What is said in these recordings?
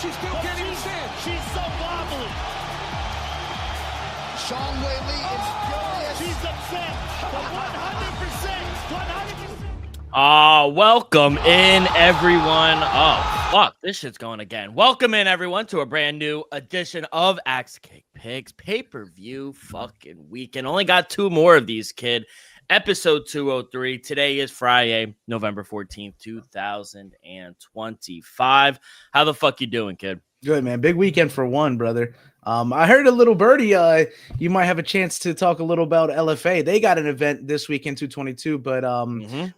she still can't even stand. She's so wobbly. Sean Whaley is furious. She's upset. But 100%. Welcome in, everyone. Oh, fuck, this shit's going again. Welcome in, everyone, to a brand new edition of Axe Cake Pigs pay-per-view fucking weekend. Only got two more of these, kid. Episode 203. Today is Friday, November 14th, 2025. How the fuck you doing, kid? Good, man. Big weekend for one, brother. I heard a little birdie. You might have a chance to talk a little about LFA. They got an event this weekend, 222, but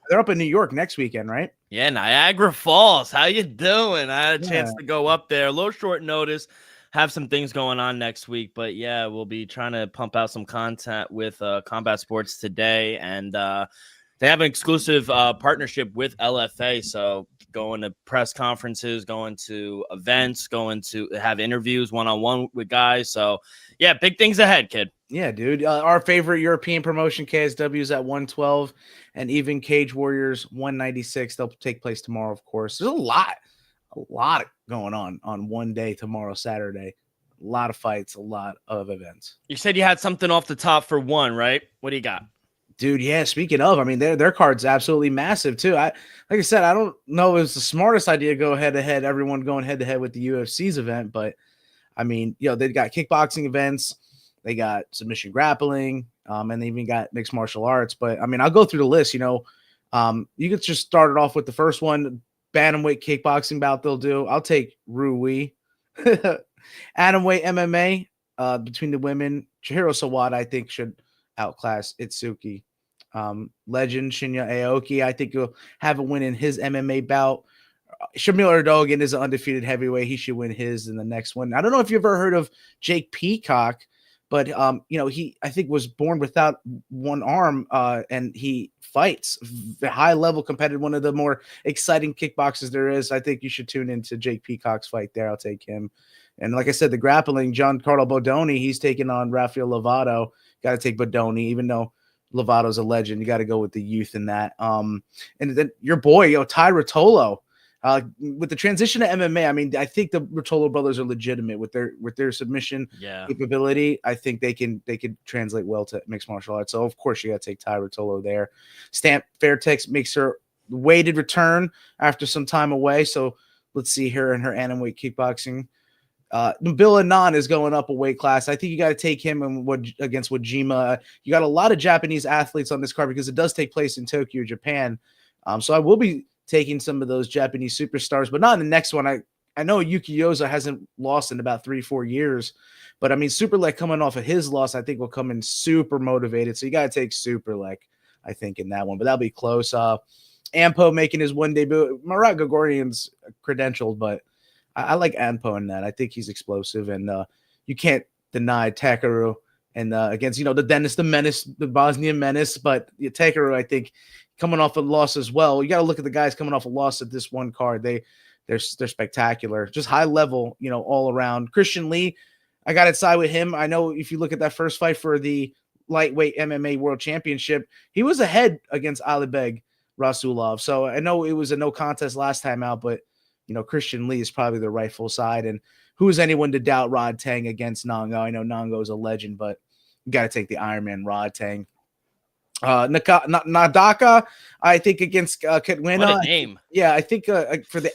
they're up in New York next weekend, right? Yeah, Niagara Falls. How you doing? I had a chance to go up there. A little short notice. Have some things going on next week, but yeah, we'll be trying to pump out some content with Combat Sports today, and they have an exclusive partnership with LFA, so going to press conferences, going to events, going to have interviews one-on-one with guys. So yeah, big things ahead, kid. Yeah, dude. Our favorite European promotion, KSW, is at 112, and even Cage Warriors 196. They'll take place tomorrow, of course. There's a lot going on one day tomorrow, Saturday. A lot of fights, a lot of events. You said you had something off the top for one, right? What do you got? Dude, yeah, speaking of, I mean, their card's absolutely massive too. Like I said, I don't know if it's the smartest idea to go head-to-head, everyone going head-to-head with the UFC's event, but I mean, they've got kickboxing events, they got submission grappling, and they even got mixed martial arts. But I mean, I'll go through the list. You could just start it off with the first one. Bantamweight kickboxing bout they'll do. I'll take Rui. Atomweight MMA between the women. Chihiro Sawada, I think, should outclass Itsuki. Legend Shinya Aoki, I think he'll have a win in his MMA bout. Shamil Erdogan is an undefeated heavyweight. He should win his in the next one. I don't know if you've ever heard of Jake Peacock, but he I think was born without one arm, and he fights high level competitive, one of the more exciting kickboxers there is. I think you should tune into Jake Peacock's fight there. I'll take him. And like I said, the grappling, Giancarlo Bodoni, he's taking on Rafael Lovato. Got to take Bodoni, even though Lovato's a legend. You got to go with the youth in that. And then your boy, Ty Rotolo. With the transition to MMA, I mean, I think the Rotolo brothers are legitimate with their submission capability. I think they could translate well to mixed martial arts. So of course you got to take Ty Rotolo there. Stamp Fairtex makes her weighted return after some time away. So let's see her in her atomweight kickboxing. Bill Anon is going up a weight class. I think you got to take him against Wajima. You got a lot of Japanese athletes on this card because it does take place in Tokyo, Japan. So I will be taking some of those Japanese superstars, but not in the next one. I know Yuki Yoza hasn't lost in about 3-4 years, but I mean, Superlek coming off of his loss, I think will come in super motivated. So you got to take Superlek, I think, in that one, but that'll be close. Ampo making his one debut. Marat Gregorian's credentialed, but I like Ampo in that. I think he's explosive, and you can't deny Takeru and against, the Dennis the Menace, the Bosnian Menace, but Takeru, I think, coming off a loss as well. You got to look at the guys coming off a loss at this one card. They're spectacular, just high level, all around. Christian Lee, I got to side with him. I know if you look at that first fight for the lightweight MMA World Championship, he was ahead against Alibeg Rasulov. So I know it was a no contest last time out, but Christian Lee is probably the rightful side. And who is anyone to doubt Rod Tang against Nongo? I know Nongo is a legend, but you got to take the Iron Man Rod Tang. Nadaka, I think, against Katwina. What a name. Yeah, I think for the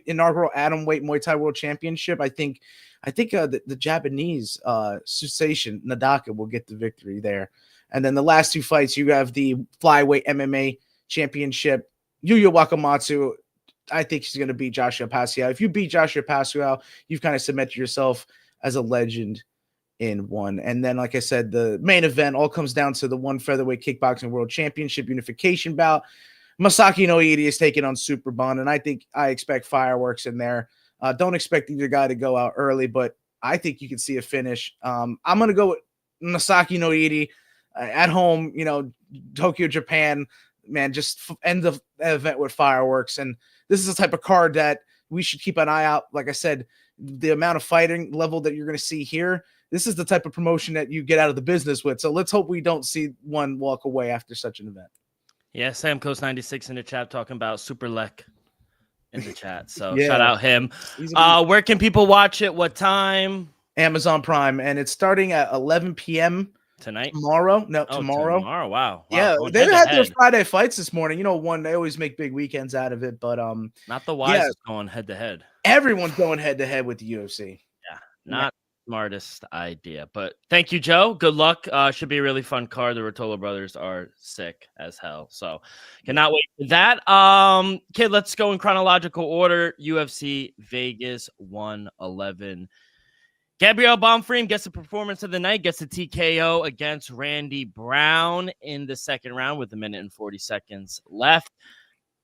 inaugural atomweight Muay Thai World Championship, I think the Japanese sensation Nadaka will get the victory there. And then the last two fights, you have the flyweight MMA championship. Yuya Wakamatsu, I think she's going to beat Joshua Pascal. If you beat Joshua Pascal, you've kind of cemented yourself as a legend in one. And then, like I said, the main event all comes down to the one featherweight kickboxing world championship unification bout. Masaki Noidi is taking on Superbon, and I expect fireworks in there. Don't expect either guy to go out early, but I think you can see a finish. I'm going to go with Masaki Noidi at home, Tokyo, Japan. Man, just end the event with fireworks. And this is the type of card that we should keep an eye out. Like I said, the amount of fighting level that you're going to see here, this is the type of promotion that you get out of the business with. So let's hope we don't see one walk away after such an event. Yeah, Sam Coast 96 in the chat talking about Superlek in the chat. So Yeah. shout out him. He's a Where can people watch it? What time? Amazon Prime, and it's starting at 11 p.m. Tonight? tomorrow. No, Oh, tomorrow. tomorrow. Wow. Yeah, Going they head to had their head. Friday fights this morning. They always make big weekends out of it, but Not the wisest going head to head. everyone's going head to head with the UFC. Yeah, not smartest idea. But thank you, Joe. Good luck. Should be a really fun card. The Rotolo brothers are sick as hell. So cannot wait for that. Okay, let's go in chronological order. UFC Vegas 111. Gabriel Bonfim gets the performance of the night, gets the TKO against Randy Brown in the second round with 1 minute and 40 seconds left.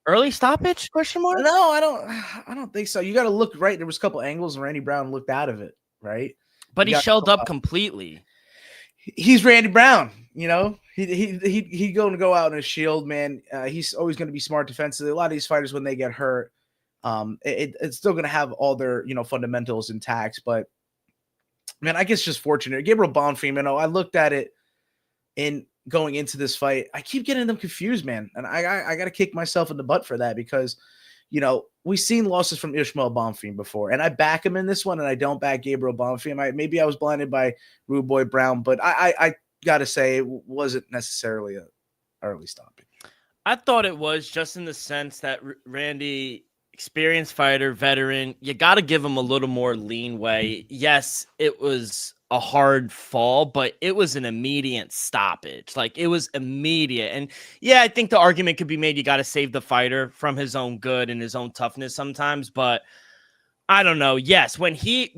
Early stoppage? Question mark? No, I don't think so. You got to look right. There was a couple angles, and Randy Brown looked out of it, right? But he shelled up completely. He's Randy Brown. He going to go out in a shield, man. He's always going to be smart defensively. A lot of these fighters, when they get hurt, it's still going to have all their fundamentals intact, but. Man, I guess just fortunate. Gabriel Bonfim, I looked at it in going into this fight. I keep getting them confused, man. And I got to kick myself in the butt for that because, we've seen losses from Ishmael Bonfim before. And I back him in this one, and I don't back Gabriel Bonfim. Maybe I was blinded by Rude Boy Brown, but I got to say it wasn't necessarily an early stoppage. I thought it was just in the sense that Randy... experienced fighter, veteran, you got to give him a little more leeway. Yes, it was a hard fall, but it was an immediate stoppage. Like, it was immediate. And yeah, I think the argument could be made you got to save the fighter from his own good and his own toughness sometimes, but I don't know. Yes, when he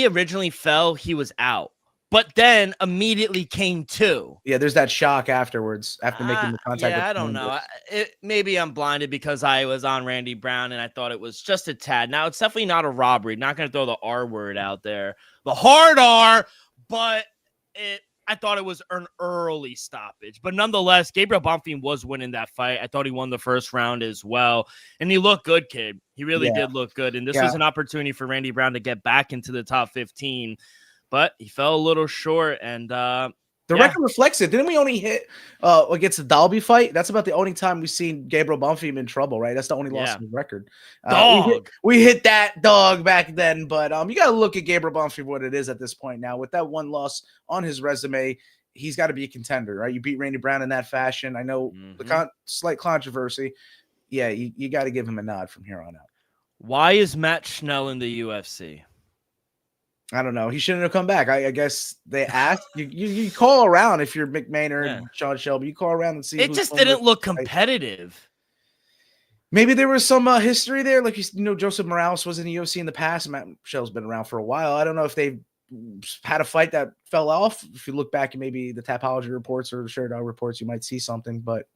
originally fell, he was out. But then immediately came to. Yeah, there's that shock afterwards after making the contact. Yeah, I don't know. Maybe I'm blinded because I was on Randy Brown and I thought it was just a tad. Now, it's definitely not a robbery. Not going to throw the R word out there. The hard R, but I thought it was an early stoppage. But nonetheless, Gabriel Bonfim was winning that fight. I thought he won the first round as well. And he looked good, kid. He really did look good. And this was an opportunity for Randy Brown to get back into the top 15. But he fell a little short, and the record reflects it. Didn't we only hit against the Dalby fight? That's about the only time we've seen Gabriel Bonfim in trouble, right? That's the only loss in the record. We hit that dog back then, but you got to look at Gabriel Bonfim what it is at this point now. With that one loss on his resume, he's got to be a contender, right? You beat Randy Brown in that fashion. I know the slight controversy. Yeah, you got to give him a nod from here on out. Why is Matt Schnell in the UFC? I don't know. He shouldn't have come back. I guess they asked. You call around if you're McMahon and Sean Shelby. You call around and see. It just didn't look competitive. Maybe there was some history there. Like, Joseph Morales was in the UFC in the past. Matt Schnell's been around for a while. I don't know if they had a fight that fell off. If you look back at maybe the Tapology reports or the Share Dog reports, you might see something. But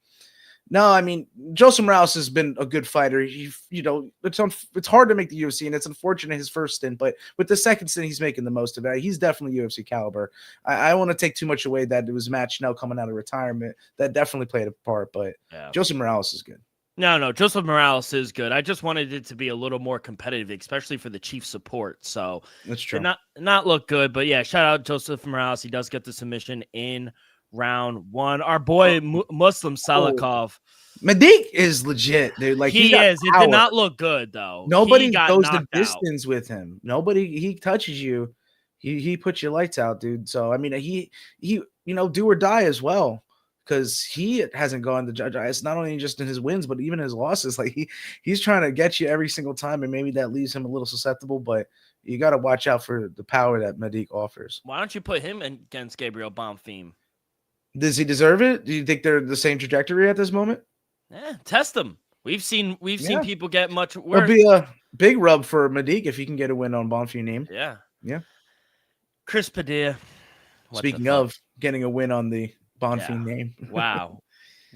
no, I mean, Joseph Morales has been a good fighter. It's hard to make the UFC, and it's unfortunate his first stint, but with the second stint, he's making the most of it. He's definitely UFC caliber. I don't want to take too much away that it was Matt Schnell coming out of retirement. That definitely played a part, but Joseph Morales is good. No, Joseph Morales is good. I just wanted it to be a little more competitive, especially for the Chief support. So that's true. Not look good, but yeah, shout out Joseph Morales. He does get the submission in round one. Our boy Muslim Salikov. Madik is legit, dude. Like, he is. It did not look good though. Nobody goes the distance with him. He touches you. He puts your lights out, dude. So I mean, he do or die as well, because he hasn't gone to judge. It's not only just in his wins, but even his losses. Like, he's trying to get you every single time, and maybe that leaves him a little susceptible, but you got to watch out for the power that Madik offers. Why don't you put him against Gabriel Bonfim? Does he deserve it? Do you think they're the same trajectory at this moment? Yeah, test them. We've seen people get much worse. It'll be a big rub for Madik if he can get a win on Bonfim name. Yeah. Chris Padilla. Speaking of getting a win on the Bonfim name. Wow.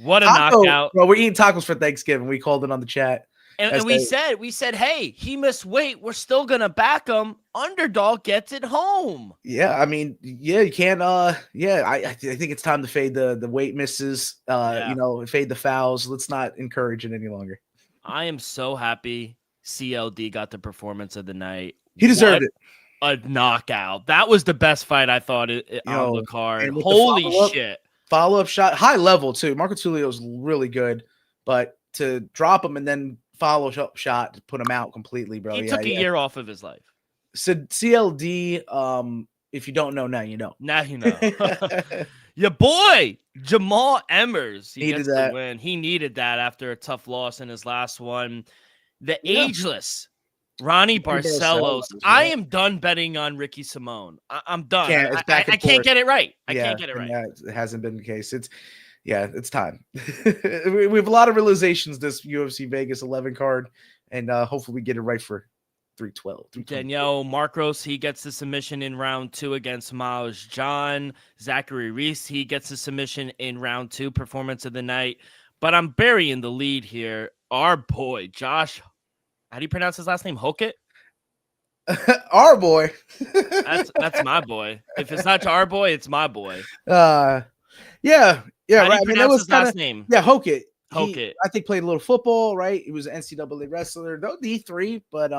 What a knockout. Bro, we're eating tacos for Thanksgiving. We called it on the chat. And we said, hey, he missed weight. We're still going to back him. Underdog gets it home. Yeah, I mean, you can't, I think it's time to fade the weight misses, fade the fouls. Let's not encourage it any longer. I am so happy CLD got the performance of the night. He deserved it. A knockout. That was the best fight I thought on the card. Holy shit. Follow-up shot, high level too. Marco Tulio's really good, but to drop him and then follow shot to put him out completely, bro. He took a year off of his life. So CLD, if you don't know now, you know. Now you know. Your boy Jamal Emmers, he Needed gets that. the win. He needed that after a tough loss in his last one. The ageless Ronnie Barcelos. I am done betting on Ricky Simone. I'm done. It's back and I can't forth. get it right. I Yeah, can't get it right. It hasn't been the case. It's time. We have a lot of realizations this UFC Vegas 11 card, and hopefully we get it right for 312. Danielle Marcos, he gets the submission in round 2 against Miles John. Zachary Reese, he gets the submission in round 2, performance of the night. But I'm burying the lead here. Our boy, Josh, how do you pronounce his last name? Hokett? Our boy. That's my boy. If it's not our boy, it's my boy. Yeah. How Right. do you pronounce his last name? Yeah, Hokett. Hokett. I think played a little football, right? He was an NCAA wrestler, no D3, but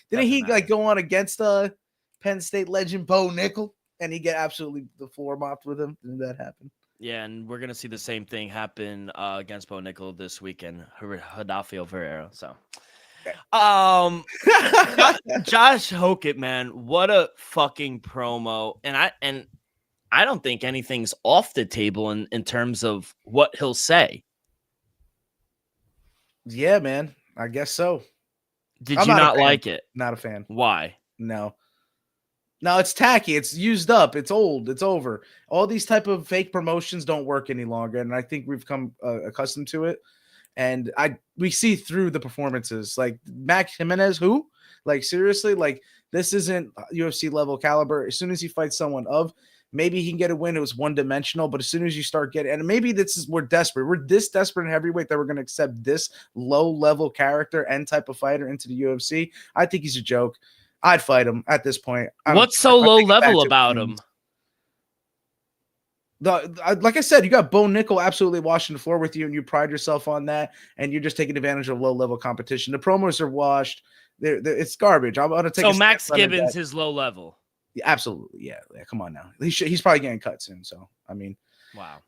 didn't he like go on against Penn State legend Bo Nickel and he get absolutely the floor mopped with him? Didn't that happen? Yeah, and we're gonna see the same thing happen against Bo Nickel this weekend, Rodolfo Ferreira. So, Josh Hokett, man, what a fucking promo! And I don't think anything's off the table in terms of what he'll say. Yeah, man. I guess so. Did you not like it? Not a fan. Why? No, it's tacky. It's used up. It's old. It's over. All these type of fake promotions don't work any longer, and I think we've come accustomed to it. And we see through the performances. Like Max Jimenez, who? Like seriously, like this isn't UFC level caliber. As soon as he fights someone maybe he can get a win. It was one-dimensional, but as soon as you start getting, and maybe we're desperate. We're this desperate in heavyweight that we're going to accept this low-level character and type of fighter into the UFC. I think he's a joke. I'd fight him at this point. What's so low level about him? Like I said, you got Bo Nickel absolutely washing the floor with you, and you pride yourself on that, and you're just taking advantage of low-level competition. The promos are washed. It's garbage. I'm going to take. So Max Gibbons is low level. Yeah, absolutely. Yeah. Come on now. He's probably getting cut soon. So, I mean, wow.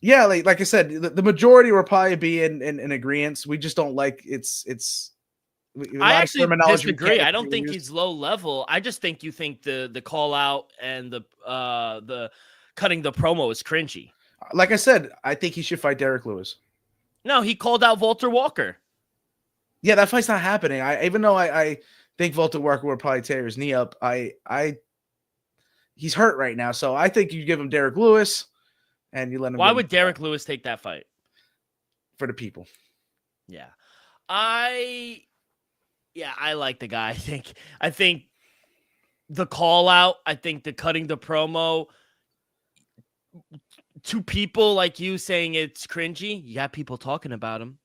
Yeah, like I said, the majority will probably be in agreement. We just don't like it's. I actually disagree. I don't think he's low level. I just think you think the call out and the cutting the promo is cringy. Like I said, I think he should fight Derek Lewis. No, he called out Walter Walker. Yeah, that fight's not happening. Even though I think Walter Walker would probably tear his knee up. He's hurt right now, so I think you give him Derek Lewis, and you let him. Why would Derek Lewis take that fight? For the people. Yeah, I like the guy. I think the call out. I think the cutting the promo. To people like you saying it's cringy, you got people talking about him.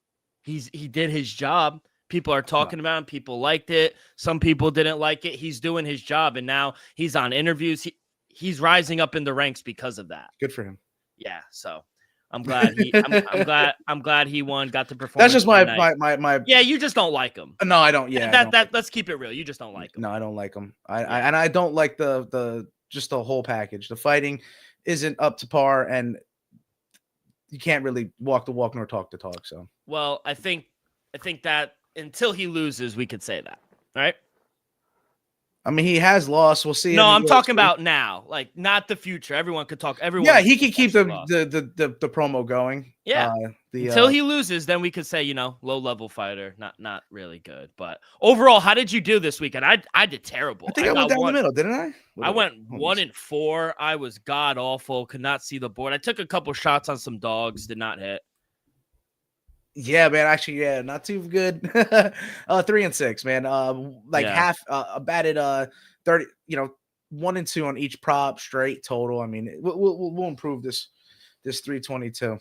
He did his job. People are talking about him. People liked it. Some people didn't like it. He's doing his job, and now he's on interviews. He's rising up in the ranks because of that. Good for him. Yeah, so I'm glad I'm glad he won. Got the performance. That's just my. Yeah, you just don't like him. No, I don't. Yeah, let's keep it real. You just don't like him. No, I don't like him. I don't like the just the whole package. The fighting isn't up to par, and you can't really walk the walk nor talk the talk. So, well, I think that until he loses, we could say that, right? I mean, he has lost. We'll see. No, I'm talking about now, like not the future. Everyone could talk. Everyone. Yeah, he could keep the promo going. Yeah. Until he loses, then we could say, low level fighter, not really good. But overall, how did you do this weekend? I did terrible. I think I went down the middle, didn't I? I went 1-4. I was god awful. Could not see the board. I took a couple shots on some dogs. Did not hit. Yeah, man. Actually, yeah, not too good. 3-6, man. Half. Batted 30. 1 and 2 on each prop straight total. I mean, we'll improve this 322.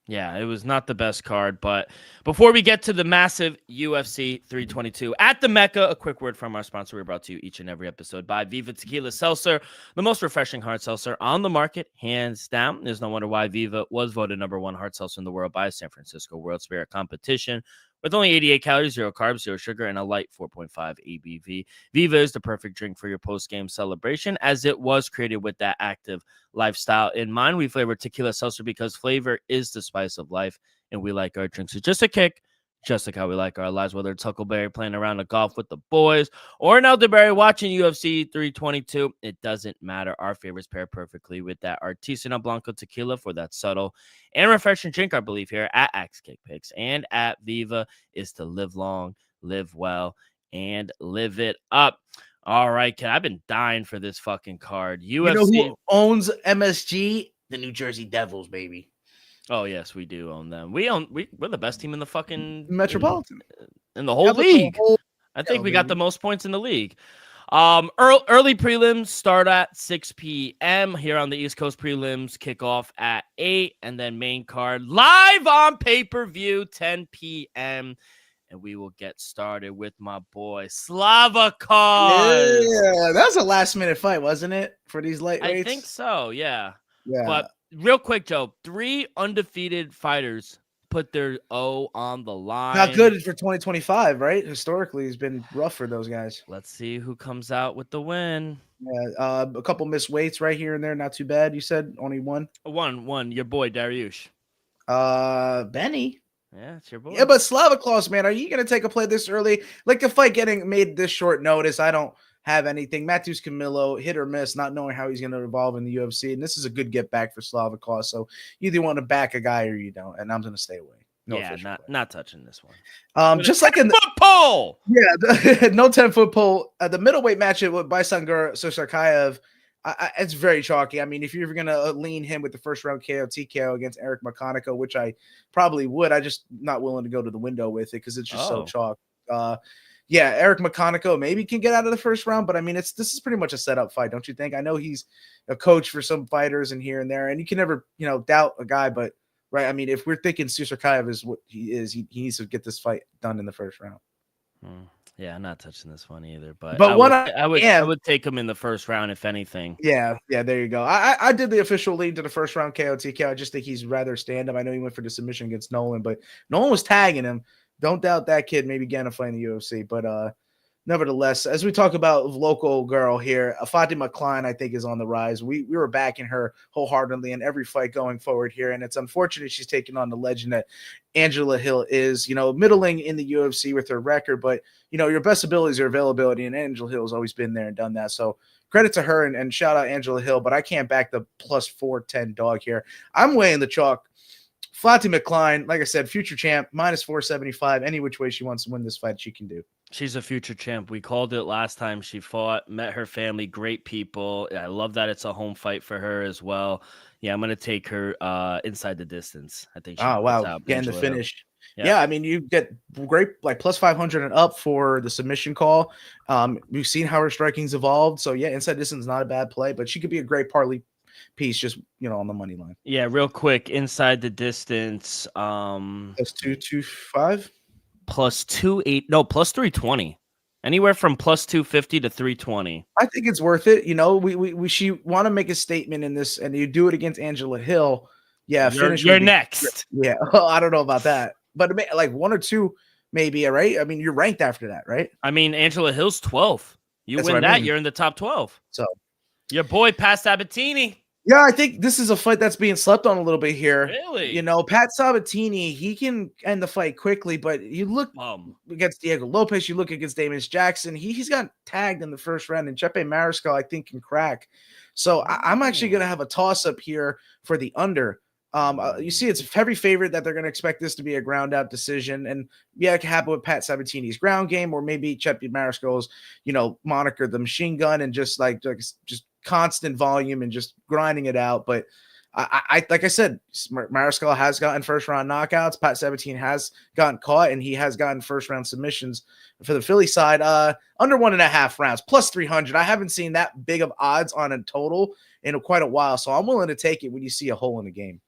Yeah, it was not the best card, but before we get to the massive UFC 322 at the Mecca, a quick word from our sponsor. We're brought to you each and every episode by Viva Tequila Seltzer, the most refreshing hard seltzer on the market, hands down. There's no wonder why Viva was voted #1 hard seltzer in the world by San Francisco World Spirit Competition. With only 88 calories, 0 carbs, 0 sugar, and a light 4.5 ABV, Viva is the perfect drink for your post-game celebration, as it was created with that active lifestyle in mind. We flavor tequila seltzer because flavor is the spice of life, and we like our drinks. It's just a kick, just like how we like our lives, whether it's Huckleberry playing around the golf with the boys or an elderberry watching UFC 322. It doesn't matter. Our favorites pair perfectly with that Artisanal Blanco tequila for that subtle and refreshing drink, I believe, here at Axe Kick Picks and at Viva is to live long, live well, and live it up. All right, kid. I've been dying for this fucking card. UFC. You know who owns MSG? The New Jersey Devils, baby. Oh yes, we do own them. We're the best team in the fucking Metropolitan in the whole league. I think we got the most points in the league. Early prelims start at 6 p.m. here on the East Coast. Prelims kick off at 8, and then main card live on pay-per-view 10 p.m. And we will get started with my boy Slava Kos. Yeah, that was a last-minute fight, wasn't it, for these lightweights? I think so. Yeah. Yeah. But real quick, Joe, 3 undefeated fighters put their O on the line. Not good for 2025, right? Historically, it's been rough for those guys. Let's see who comes out with the win. Yeah, a couple missed weights right here and there, not too bad. You said only one. One. Your boy Dariush. Benny. Yeah, it's your boy. Yeah, but Slava Klaus, man, are you gonna take a play this early? Like the fight getting made this short notice, I don't have anything. Matthews Camilo, hit or miss, not knowing how he's going to evolve in the UFC. And this is a good get back for Slava Klaus. So you either want to back a guy or you don't. And I'm going to stay away. No, yeah, not touching this one. Just like in the foot pole. Yeah, no 10-foot pole. The middleweight matchup with Baisangar Sosarkayev, it's very chalky. I mean, if you're going to lean him with the first round KO TKO against Eric Makanico, which I probably would, I just not willing to go to the window with it because it's just so chalk. Yeah, Eric Makanico maybe can get out of the first round, but I mean, this is pretty much a setup fight, don't you think? I know he's a coach for some fighters and here and there, and you can never, doubt a guy, but right. I mean, if we're thinking Susarkayev is what he is, he needs to get this fight done in the first round. Yeah, I'm not touching this one either, but I would take him in the first round if anything. Yeah, there you go. I did the official lead to the first round KO TKO. I just think he's rather stand up. I know he went for the submission against Nolan, but Nolan was tagging him. Don't doubt that kid maybe getting a fight in the UFC. But nevertheless, as we talk about local girl here, Fatima Klein, I think, is on the rise. We were backing her wholeheartedly in every fight going forward here. And it's unfortunate she's taking on the legend that Angela Hill is, middling in the UFC with her record. But, your best abilities are availability. And Angela Hill has always been there and done that. So credit to her and shout out Angela Hill. But I can't back the plus 410 dog here. I'm weighing the chalk. Fatima Klein, like I said, future champ, minus 475. Any which way she wants to win this fight, she can do. She's a future champ. We called it last time she fought, met her family, great people. I love that it's a home fight for her as well. Yeah, I'm going to take her inside the distance. I think. Getting the finish. Yeah, I mean, you get great, like plus 500 and up for the submission call. We've seen how her striking's evolved. So, yeah, inside distance is not a bad play, but she could be a great parlay piece just on the money line. Yeah, real quick, inside the distance. Plus 225? Plus 28. No, plus 320. Anywhere from plus 250 to 320. I think it's worth it. She want to make a statement in this, and you do it against Angela Hill. Yeah, you're next. Yeah, I don't know about that, but like 1 or 2 maybe. Right? I mean, you're ranked after that, right? I mean, Angela Hill's 12th. That's win that, you're in the top 12. So your boy Pat Sabatini. Yeah, I think this is a fight that's being slept on a little bit here. Really? Pat Sabatini, he can end the fight quickly, but you look against Diego Lopez, you look against Damian Jackson, he's got tagged in the first round, and Chepe Mariscal, I think, can crack. So I'm actually going to have a toss-up here for the under. You see, it's a heavy favorite that they're going to expect this to be a ground-out decision, and yeah, it can happen with Pat Sabatini's ground game, or maybe Chepe Mariscal's, moniker the machine gun, and just constant volume and just grinding it out. But I like I said, Mariscal has gotten first round knockouts. Pat Sabatini has gotten caught, and he has gotten first round submissions for the Philly side. Under 1.5 rounds, plus 300. I haven't seen that big of odds on a total in quite a while, so I'm willing to take it when you see a hole in the game.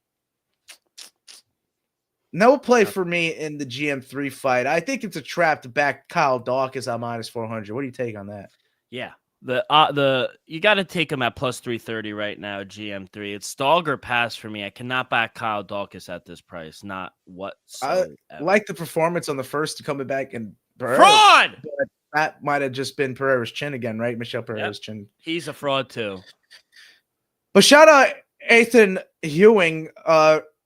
No play for me in the GM3 fight. I think it's a trap to back Kyle Dawkins at minus 400. What do you take on that? Yeah. You got to take him at plus 330 right now, GM3. It's stall or pass for me. I cannot back Kyle Dawkins at this price. Not whatsoever. I like the performance on the first coming back and fraud. That might have just been Pereira's chin again, right? Michelle Pereira's chin. He's a fraud too. But shout out Ethan Ewing,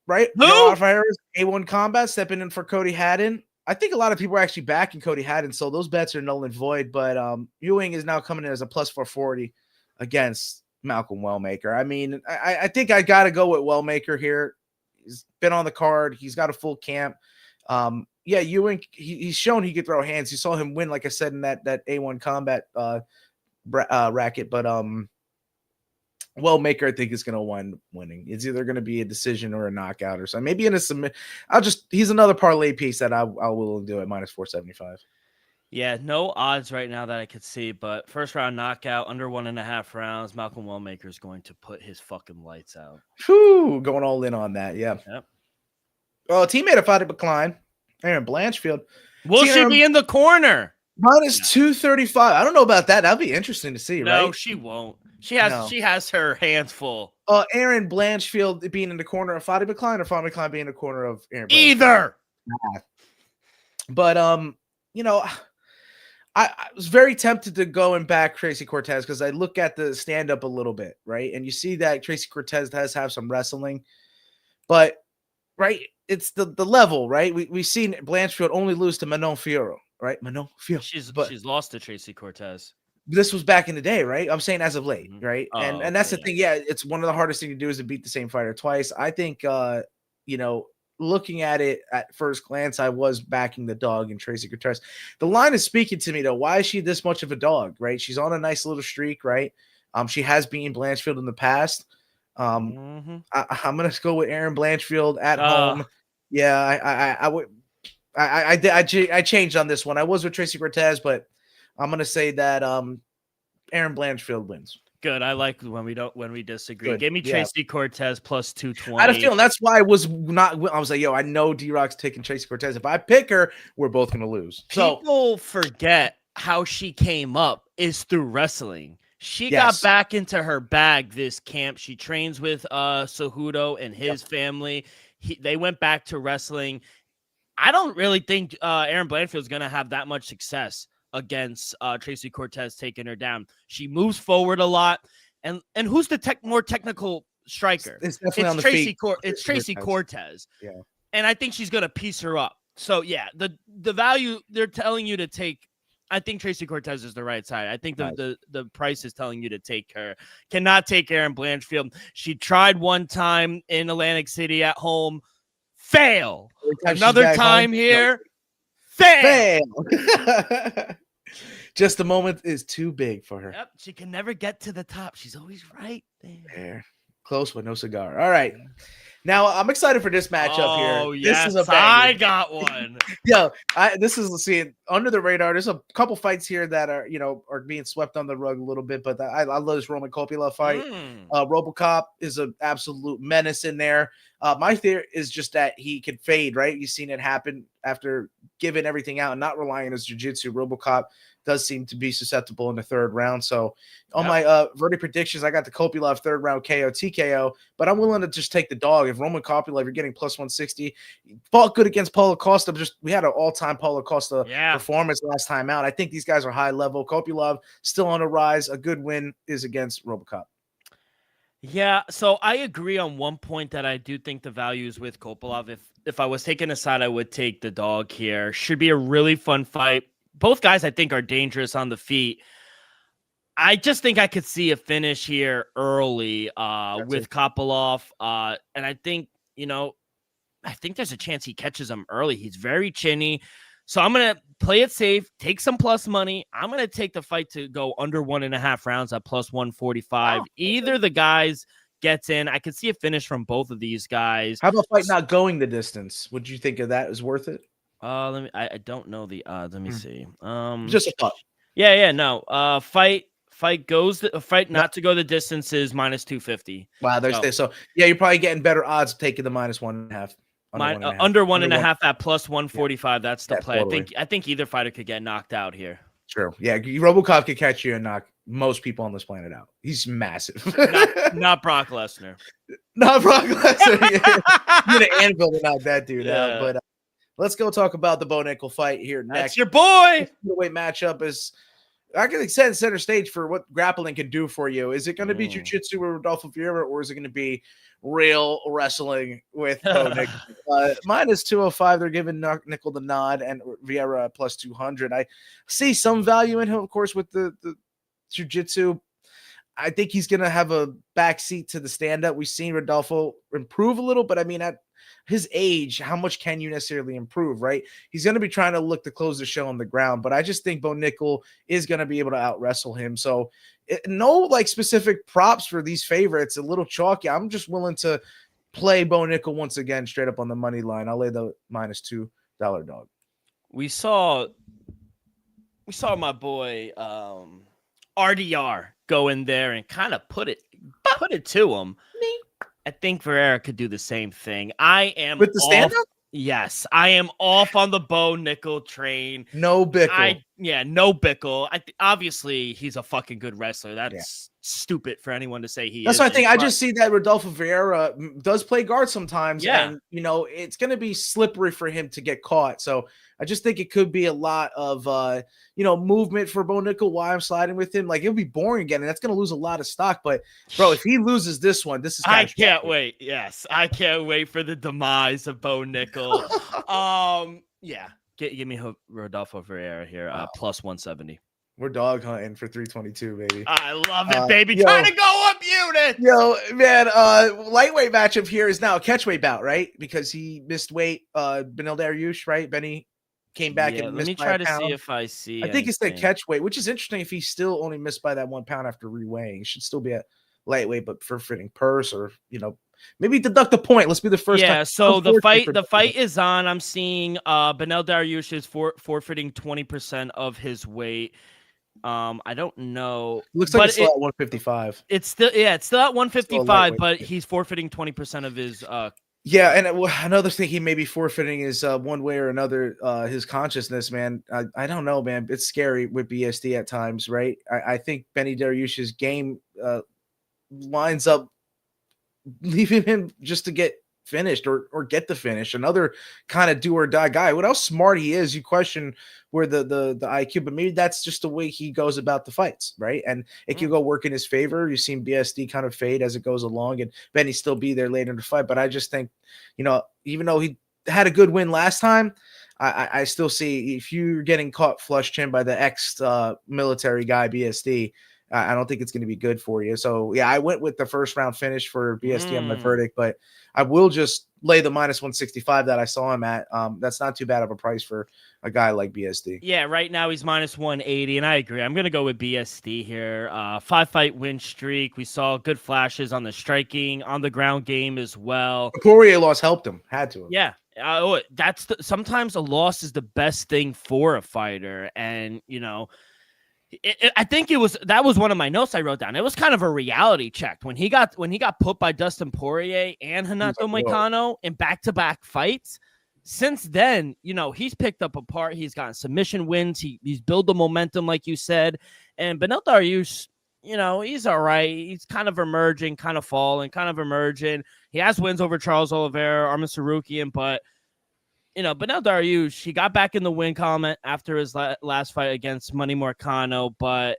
right? Who? Gerard Harris, A1 Combat stepping in for Cody Haddon. I think a lot of people are actually backing Cody Haddon, so those bets are null and void. But Ewing is now coming in as a plus 440 against Malcolm Wellmaker. I mean, I think I got to go with Wellmaker here. He's been on the card. He's got a full camp. Yeah, Ewing, he's shown he could throw hands. You saw him win, like I said, in that A1 Combat racket. But Wellmaker, I think, is going to wind winning. It's either going to be a decision or a knockout or something. Maybe in a submit. He's another parlay piece that I will do at minus 475. Yeah, no odds right now that I could see, but first round knockout, under 1.5 rounds. Malcolm Wellmaker is going to put his fucking lights out. Whew, going all in on that. Yeah. Yep. Well, teammate of Fadi Klein, Aaron Blanchfield. Will she be in the corner? Minus 235. I don't know about that. That'll be interesting to see, right? No, she won't. She has her hands full. Aaron Blanchfield being in the corner of Fadi Klein or Fadi Klein being in the corner of Aaron Blanchfield? Either. But I was very tempted to go and back Tracy Cortez because I look at the stand-up a little bit, right? And you see that Tracy Cortez does have some wrestling, but right, it's the level, right? We've seen Blanchfield only lose to Manon Fiorot, right? Manon Fiorot. She's lost to Tracy Cortez. This was back in the day, right? I'm saying as of late, right? Oh, and that's the thing. Yeah, it's one of the hardest things to do is to beat the same fighter twice. I think, looking at it at first glance, I was backing the dog in Tracy Cortez. The line is speaking to me, though. Why is she this much of a dog, right? She's on a nice little streak, right? She has beaten Blanchfield in the past. I'm going to go with Aaron Blanchfield at home. Yeah, I changed on this one. I was with Tracy Cortez, but I'm going to say that Aaron Blanchfield wins. Good. I like when we disagree. Good. Give me Tracy Cortez plus 220. I had a feeling that's why I was like, yo, I know D-Rock's taking Tracy Cortez. If I pick her, we're both going to lose. People forget how she came up is through wrestling. She got back into her bag this camp. She trains with Cejudo and his family. They went back to wrestling. I don't really think Aaron Blanchfield is going to have that much success against Tracy Cortez taking her down. She moves forward a lot. And who's the more technical striker? It's definitely on the feet. It's Tracy Cortez. Yeah. And I think she's going to piece her up. So, yeah, the value they're telling you to take, I think Tracy Cortez is the right side. I think the price is telling you to take her. Cannot take Aaron Blanchfield. She tried one time in Atlantic City at home. Fail. Another time here. Fail. Just the moment is too big for her. Yep. She can never get to the top. She's always right there. Close with no cigar. All right. Now I'm excited for this matchup here. Oh, yes, this is a I got one. Under the radar. There's a couple fights here that are being swept on the rug a little bit, but I love this Roman Kopylov fight. RoboCop is an absolute menace in there. My theory is just that he can fade, right? You've seen it happen after giving everything out and not relying on his jiu-jitsu. RoboCop does seem to be susceptible in the third round. So on my verdict predictions, I got the Kopylov third round KO, TKO, but I'm willing to just take the dog. If Roman Kopylov, you're getting plus 160, fought good against Paulo Costa. We had an all-time Paulo Costa performance last time out. I think these guys are high level. Kopylov still on the rise. A good win is against RoboCop. Yeah, so I agree on one point that I do think the value is with Kopylov. If I was taking a side, I would take the dog here. Should be a really fun fight. Both guys, I think, are dangerous on the feet. I just think I could see a finish here early with Kopylov. And I think, there's a chance he catches him early. He's very chinny. So I'm going to play it safe, take some plus money. I'm going to take the fight to go under 1.5 rounds at plus 145. Wow. Either the guys gets in. I could see a finish from both of these guys. How about fight not going the distance? Would you think of that as worth it? I don't know the odds. Let me see. Just a thought. Yeah, no. Fight not to go the distance is minus 250. Wow, so you're probably getting better odds taking the minus 1.5. Under 1.5 at plus 145. That's the play. Totally. I think either fighter could get knocked out here. True. Yeah, RoboCop could catch you and knock most people on this planet out. He's massive. not Brock Lesnar. Not Brock Lesnar. You're an anvil to knock that dude out. But let's go talk about the Bo Nickel fight here next. That's your boy. The weight matchup is, I can set center stage for what grappling can do for you. Is it going to be jiu-jitsu with Rodolfo Vieira, or is it going to be real wrestling with Bo Nickel. Minus 205, they're giving Nickel the nod, and Vieira plus 200. I see some value in him, of course, with the jiu-jitsu. I think he's going to have a backseat to the stand-up. We've seen Rodolfo improve a little, but I mean, at his age, how much can you necessarily improve, right? He's going to be trying to look to close the show on the ground, but I just think Bo Nickel is going to be able to out-wrestle him. So no like specific props for these favorites, a little chalky. I'm just willing to play Bo Nickel once again straight up on the money line. I'll lay the minus $2 dog. We saw my boy RDR go in there and kind of put it to him. I think Ferreira could do the same thing. I am with the stand-up. Yes, I am off on the Bo Nickel train. No Bickle. No Bickle. Obviously, he's a fucking good wrestler. That's stupid for anyone to say he That's is. what I think. I just see that Rodolfo Vieira does play guard sometimes. Yeah. And, it's going to be slippery for him to get caught. So I just think it could be a lot of, movement for Bo Nickel while I'm sliding with him. Like, it'll be boring again, and that's going to lose a lot of stock. But, bro, if he loses this one, this is I can't wait. Yes, I can't wait for the demise of Bo Nickel. Give me Rodolfo Ferreira here, plus 170. We're dog hunting for 322, baby. I love it, baby. Trying to go up unit. Yo, man, lightweight matchup here is now a catchweight bout, right? Because he missed weight. Benil Dariush, right? Benny came back and missed by a pound. Let me try to see if I see. I think it's that catch weight, which is interesting if he still only missed by that 1 pound after reweighing. He should still be at lightweight, but for fitting purse or, maybe deduct the point. Let's be the first. Yeah, so the fight is on. I'm seeing Benil Dariush is forfeiting 20% of his weight. I don't know. Looks like it's still at 155. It's still at 155, but he's forfeiting 20% of his Yeah, and another thing he may be forfeiting is one way or another his consciousness, man. I don't know, man. It's scary with BSD at times, right? I think Benny Dariush's game lines up leaving him just to get finished or get the finish. Another kind of do or die guy. What how smart he is, you question where the IQ, but maybe that's just the way he goes about the fights, right? And it can go work in his favor. You've seen BSD kind of fade as it goes along, and Benny still be there later in the fight. But I just think, even though he had a good win last time, I still see if you're getting caught flush chin by the ex-military guy BSD, I don't think it's going to be good for you. So, yeah, I went with the first round finish for BSD on my verdict, but I will just lay the minus 165 that I saw him at. That's not too bad of a price for a guy like BSD. Yeah, right now he's minus 180, and I agree. I'm going to go with BSD here. 5-fight win streak. We saw good flashes on the striking, on the ground game as well. The Poirier loss helped him. Had to. Yeah. Sometimes a loss is the best thing for a fighter, and, I think that was one of my notes I wrote down. It was kind of a reality check when he got put by Dustin Poirier and Renato Moicano in back-to-back fights. Since then, he's picked up apart. He's gotten submission wins. He's built the momentum, like you said. And Benil Dariush, he's all right. He's kind of emerging, kind of falling, kind of emerging. He has wins over Charles Oliveira, Arman Sarukian, but Benil Dariush, he got back in the win column after his last fight against Manny Moicano, but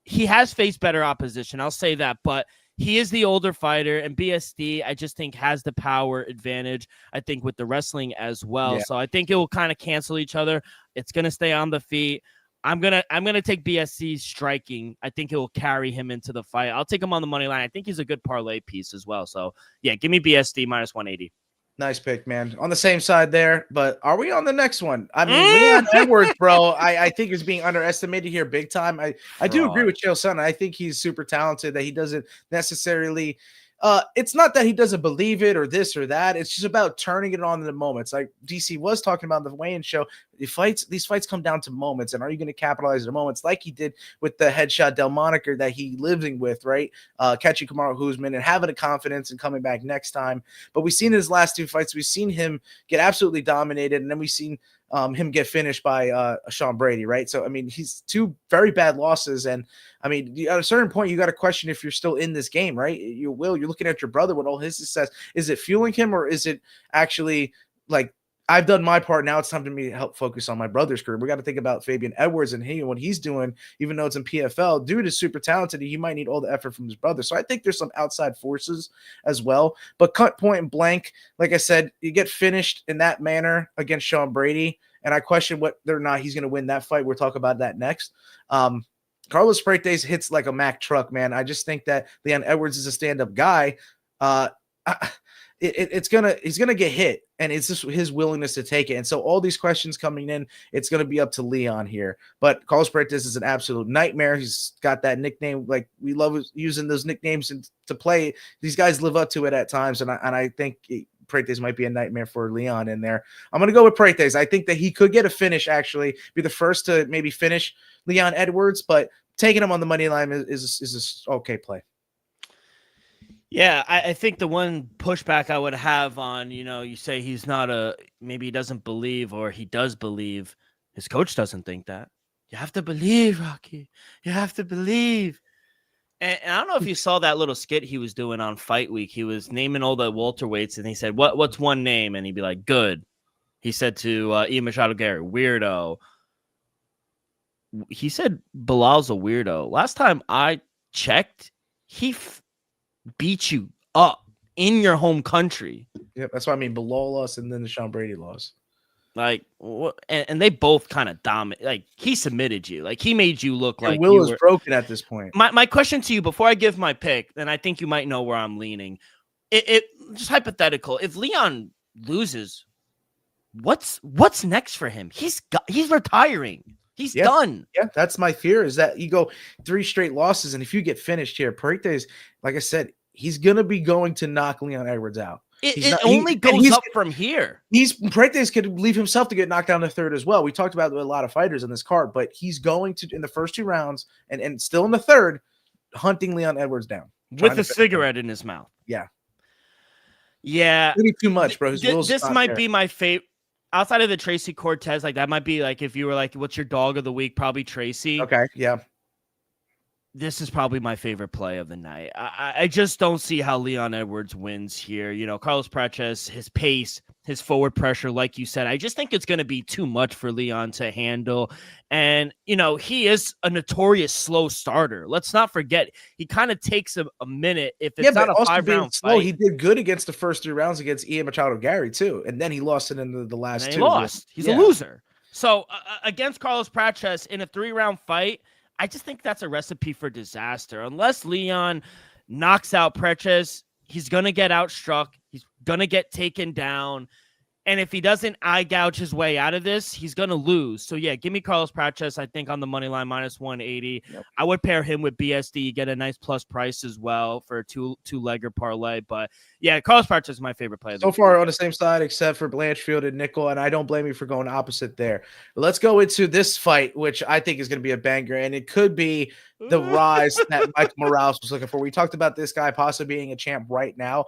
he has faced better opposition. I'll say that, but he is the older fighter, and BSD, I just think, has the power advantage, I think, with the wrestling as well. Yeah. So I think it will kind of cancel each other. It's going to stay on the feet. I'm gonna take BSD's striking. I think it will carry him into the fight. I'll take him on the money line. I think he's a good parlay piece as well. So, yeah, give me BSD minus 180. Nice pick, man. On the same side there, but are we on the next one? I mean, Leon Edwards, bro, I think is being underestimated here big time. I do agree with Chael Sonnen. I think he's super talented, that he doesn't necessarily it's not that he doesn't believe it or this or that. It's just about turning it on in the moments. Like DC was talking about the weigh-in show. These fights come down to moments, and are you going to capitalize on the moments like he did with the headshot Del Moniker that he living with, right? Catching Kamaru Usman and having a confidence and coming back next time. But we've seen his last two fights, we've seen him get absolutely dominated, and then we've seen him get finished by Sean Brady, right? So, I mean, he's two very bad losses. And, I mean, at a certain point, you got to question if you're still in this game, right? You're looking at your brother with all his success. Is it fueling him, or is it actually, like, I've done my part. Now it's time for me to help focus on my brother's career. We got to think about Fabian Edwards and what he's doing, even though it's in PFL. Dude is super talented. He might need all the effort from his brother. So I think there's some outside forces as well. But cut point and blank, like I said, you get finished in that manner against Sean Brady. And I question whether or not he's going to win that fight. We'll talk about that next. Carlos Paredes hits like a Mack truck, man. I just think that Leon Edwards is a stand-up guy. He's gonna get hit, and it's just his willingness to take it. And so all these questions coming in, it's gonna be up to Leon here. But Carlos Paredes is an absolute nightmare. He's got that nickname, like we love using those nicknames to play. These guys live up to it at times, and I think Paredes might be a nightmare for Leon in there. I'm gonna go with Paredes. I think that he could get a finish, actually, be the first to maybe finish Leon Edwards, but taking him on the money line is a okay play. Yeah, I think the one pushback I would have on, you say he's not maybe he doesn't believe, or he does believe. His coach doesn't think that. You have to believe, Rocky. You have to believe. And I don't know if you saw that little skit he was doing on Fight Week. He was naming all the welterweights, and he said, what's one name? And he'd be like, good. He said to Ian Machado Gary, weirdo. He said Bilal's a weirdo. Last time I checked, he beat you up in your home country. Yep, that's what I mean. Bilal lost, and then the Sean Brady loss. Like, and they both kind of dominate. Like, he submitted you. Like, he made you look like Will is broken at this point. My question to you before I give my pick, and I think you might know where I'm leaning. It just hypothetical. If Leon loses, what's next for him? He's retiring. He's done. Yeah, that's my fear, is that you go 3 straight losses, and if you get finished here, Paredes, like I said, he's gonna be going to knock Leon Edwards out. It only goes up from here. Paredes could leave himself to get knocked down the third as well. We talked about a lot of fighters in this card, but he's going to, in the first 2 rounds and still in the third, hunting Leon Edwards down with a cigarette in his mouth. Yeah. Maybe too much, bro. This might be my favorite. Outside of the Tracy Cortez, like that might be like if you were like, what's your dog of the week? Probably Tracy. Okay, yeah. This is probably my favorite play of the night. I just don't see how Leon Edwards wins here. Carlos Paredes, his pace, his forward pressure, like you said, I just think it's going to be too much for Leon to handle. And, he is a notorious slow starter. Let's not forget, he kind of takes a minute. If it's not a 5-round fight. He did good against the first 3 rounds against Ian Machado Gary, too. And then he lost it in the last 2. He lost. He's a loser. So against Carlos Paredes in a 3-round fight, I just think that's a recipe for disaster. Unless Leon knocks out Paredes, he's going to get outstruck. He's going to get taken down. And if he doesn't eye gouge his way out of this, he's going to lose. So, yeah, give me Carlos Paredes, I think, on the money line, minus 180. Yep. I would pair him with BSD, get a nice plus price as well for a two-legger parlay. But, yeah, Carlos Paredes is my favorite player. So far on the same side, except for Blanchfield and Nickel, and I don't blame you for going opposite there. But let's go into this fight, which I think is going to be a banger, and it could be the rise that Mike Morales was looking for. We talked about this guy possibly being a champ right now.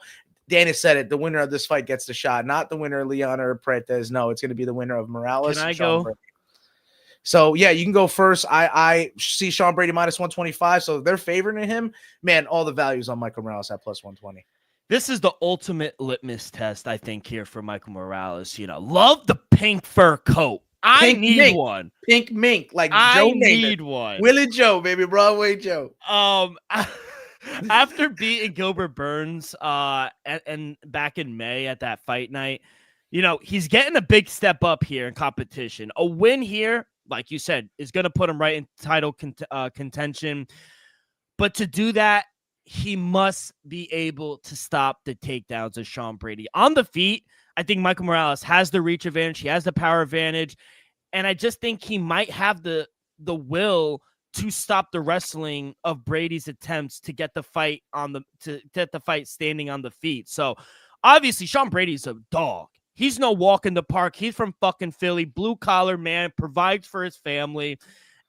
Dana said it. The winner of this fight gets the shot, not the winner of Leon or Paredes. No, it's going to be the winner of Morales. Can I go? Brady. So, yeah, you can go first. I see Sean Brady minus 125, so they're favoring him. Man, all the values on Michael Morales at plus 120. This is the ultimate litmus test, I think, here for Michael Morales. Love the pink fur coat. I need one. Pink mink, like I Joe need Maynard. One. Willie Joe, baby, Broadway Joe. After beating Gilbert Burns and back in May at that fight night, he's getting a big step up here in competition. A win here, like you said, is going to put him right in title contention. But to do that, he must be able to stop the takedowns of Sean Brady. On the feet, I think Michael Morales has the reach advantage. He has the power advantage. And I just think he might have the will to stop the wrestling of Brady's attempts to get the fight standing on the feet. So obviously Sean Brady's a dog. He's no walk in the park. He's from fucking Philly, blue collar man, provides for his family.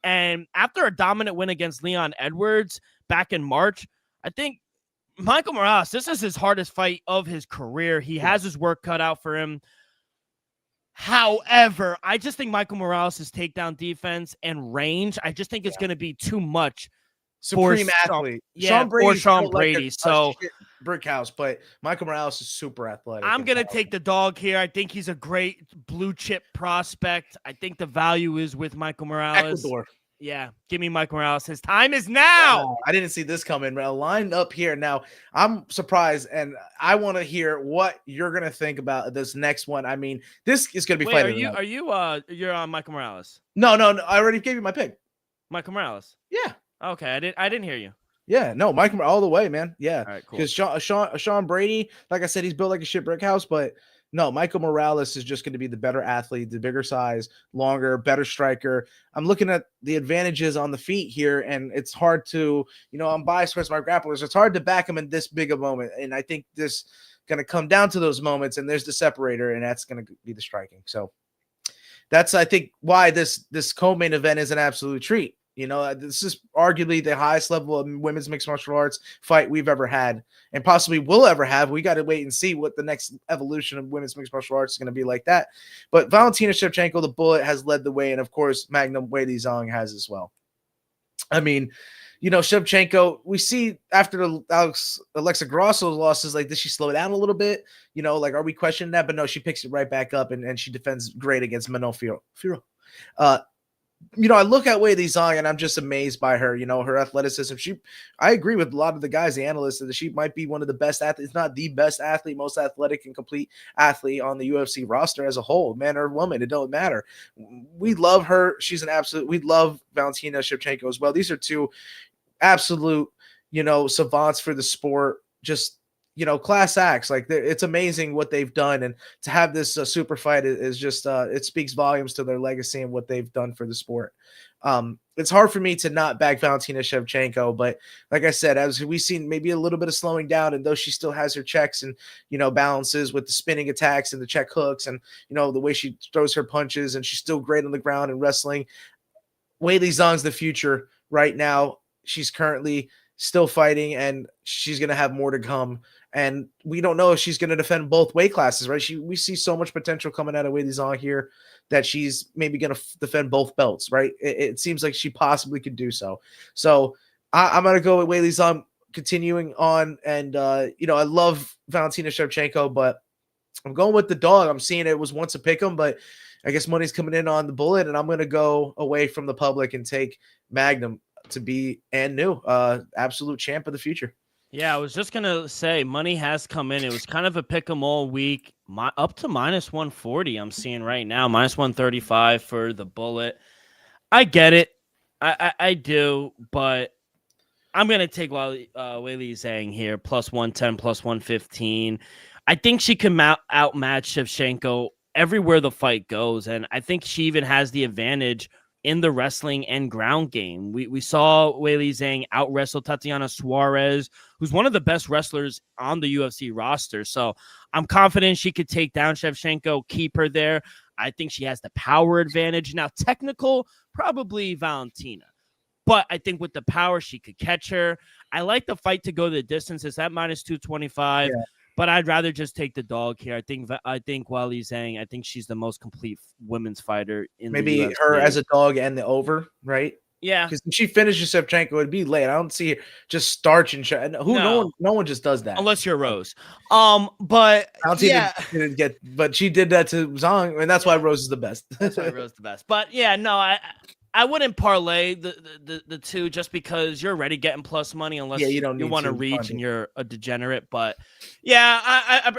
And after a dominant win against Leon Edwards back in March, I think Michael Morales, this is his hardest fight of his career. He has his work cut out for him. However, I just think Michael Morales' takedown defense and range, I just think it's going to be too much supreme Sean, athlete. yeah, Sean Brady's Sean built like Brady. a So shit brick house, but Michael Morales is super athletic. I'm and going to powerful. take the dog here. I think he's a great blue chip prospect. I think the value is with Michael Morales. Ecuador. Yeah, give me Michael Morales. His time is now. Wow, I didn't see this coming. Lined up here now. I'm surprised, and I want to hear what you're gonna think about this next one. I mean, this is gonna be Wait, fighting. you're on Michael Morales? No. I already gave you my pick. Michael Morales. Yeah. Okay, I didn't hear you. Yeah, no, Mike all the way, man. Yeah, All right, cool. because Sean Brady, like I said, he's built like a shit brick house, but no, Michael Morales is just going to be the better athlete, the bigger size, longer, better striker. I'm looking at the advantages on the feet here, and it's hard to, I'm biased towards my grapplers. It's hard to back him in this big a moment, and I think this going to come down to those moments, and there's the separator, and that's going to be the striking. So that's, I think, why this co-main event is an absolute treat. This is arguably the highest level of women's mixed martial arts fight we've ever had and possibly will ever have. We got to wait and see what the next evolution of women's mixed martial arts is going to be like that. But Valentina Shevchenko, the Bullet, has led the way. And, of course, Magnum Weili Zhang has as well. I mean, Shevchenko, we see after Alexa Grasso's losses, like, does she slow down a little bit? Are we questioning that? But no, she picks it right back up and she defends great against Manon Fiorot. I look at Weili Zhang and I'm just amazed by her, her athleticism. I agree with a lot of the guys, the analysts, that she might be one of the best athletes, not the best athlete, most athletic and complete athlete on the UFC roster as a whole, man or woman, it don't matter. We love her. She's we love Valentina Shevchenko as well. These are two absolute, savants for the sport. Just, class acts. Like, it's amazing what they've done, and to have this super fight is just it speaks volumes to their legacy and what they've done for the sport. It's hard for me to not back Valentina Shevchenko, but like I said, as we've seen, maybe a little bit of slowing down, and though she still has her checks and balances with the spinning attacks and the check hooks and the way she throws her punches, and she's still great on the ground and wrestling. Weili Zhang's the future right now. She's currently still fighting, and she's going to have more to come. And we don't know if she's going to defend both weight classes, right? We see so much potential coming out of Weili Zhang here that she's maybe going to defend both belts, right? It seems like she possibly could do so. So I'm going to go with Weili Zhang continuing on. And, I love Valentina Shevchenko, but I'm going with the dog. I'm seeing it was once a pick 'em, but I guess money's coming in on the Bullet, and I'm going to go away from the public and take Magnum to be and new absolute champ of the future. Yeah, I was just going to say money has come in. It was kind of a pick 'em all week, up to minus 140. I'm seeing right now, minus 135 for the Bullet. I get it. I do, but I'm going to take Weili Zhang here, plus 110, plus 115. I think she can outmatch Shevchenko everywhere the fight goes, and I think she even has the advantage in the wrestling and ground game. We saw Weili Zhang out-wrestle Tatiana Suarez, who's one of the best wrestlers on the UFC roster. So I'm confident she could take down Shevchenko, keep her there. I think she has the power advantage. Now, technical, probably Valentina. But I think with the power, she could catch her. I like the fight to go the distance. It's at minus 225. Yeah. But I'd rather just take the dog here. I think Weili Zhang, I think she's the most complete women's fighder in maybe the UFC. Her as a dog and the over, right? Yeah, because if she finishes Shevchenko, it'd be late. I don't see her just starching. No one just does that unless you're Rose. But Valentina didn't get, but she did that to Zhang, and that's why Rose is the best. That's why Rose is the best. But yeah, no, I wouldn't parlay the two just because you're already getting plus money unless you want to reach and you're a degenerate. But yeah,